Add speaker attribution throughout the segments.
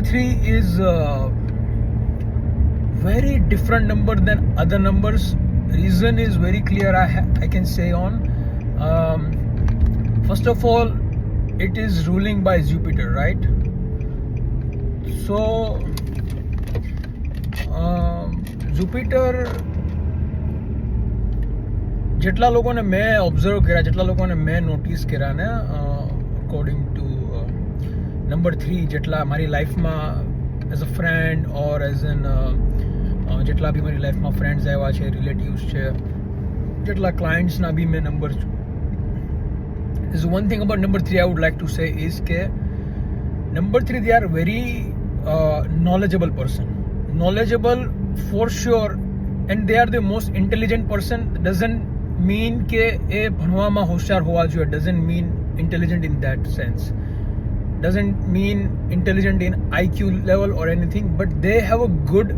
Speaker 1: 3 is very different number than other numbers. Reason is very clear. I can say on first of all, it is ruling by Jupiter, right? So Jupiter જેટલા લોકોને મેં observe કર્યા, જેટલા લોકોને મેં notice કર્યા ને according to number 3, જેટલા મારી લાઈફમાં as a friend or as an જેટલા બી મારી લાઈફમાં ફ્રેન્ડ્સ આવ્યા છે, રિલેટિવ્સ છે, જેટલા ક્લાયન્ટ્સના બી મેં number is one thing about number 3 I would like to say is કે number 3 they are very knowledgeable person, knowledgeable for sure, and they are the most intelligent person. Doesn't mean કે એ ભણવામાં હોશિયાર હોવા જોઈએ, doesn't mean intelligent in that sense, doesn't mean intelligent in IQ level or anything, but they have a good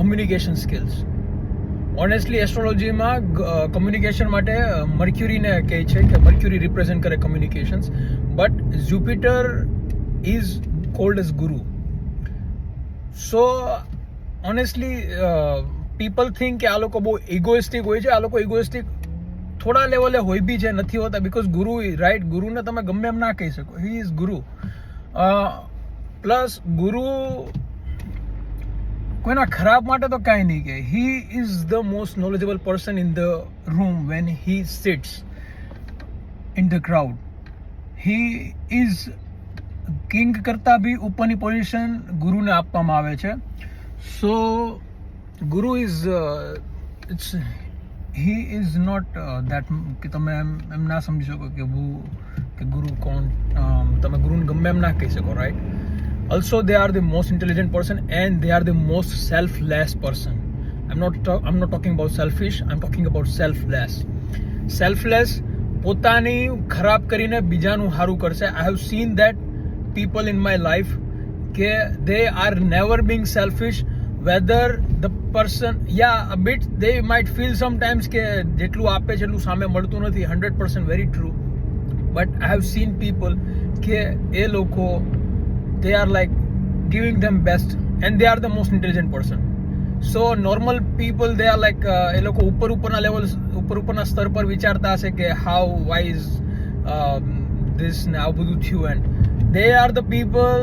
Speaker 1: communication skills. Honestly એસ્ટ્રોલોજીમાં communication માટે મર્ક્યુરીને કહે છે કે મર્ક્યુરી રિપ્રેઝેન્ટ કરે communications, but Jupiter is called as Guru. So honestly people think કે આ લોકો બહુ ઇગોઇસ્ટિક હોય છે. આ લોકો ઇગોઇસ્ટિક થોડા લેવલે હોય બી છે, નથી હોતા, બિકોઝ ગુરુ રાઈટ, ગુરુને તમે ગમે એમ ના કહી શકો, હી ઇઝ ગુરુ. પ્લસ ગુરુ કોઈના ખરાબ માટે તો કાંઈ નહીં કહે. He is the most knowledgeable person in the room when he sits in the crowd. He is king કરતાં બી ઉપરની પોઝિશન ગુરુને આપવામાં આવે છે. સો ગુરુ is it's he is not that કે તમે એમ ના સમજી શકો કે ગુરુ કોણ, તમે ગુરુને ગમે એમ ના કહી શકો, right? Also, they are the most intelligent person and they are the most selfless person. I'm not talking about selfish. I'm talking about selfless. Selfless, પોતાની ખરાબ કરીને બીજાનું સારું કરશે. I have seen that people in my life કે they are never being selfish. Whether the person, yeah, a bit they might feel sometimes કે જેટલું આપે છે એટલું સામે મળતું નથી. 100% very true. But I have seen people કે એ લોકો they are like giving them best and they are the most intelligent person. So normal people they are like એ લોકો ઉપરના લેવલ ઉપરના સ્તર પર વિચારતા હશે કે how why is this ને આ બધું થયું, and they are the people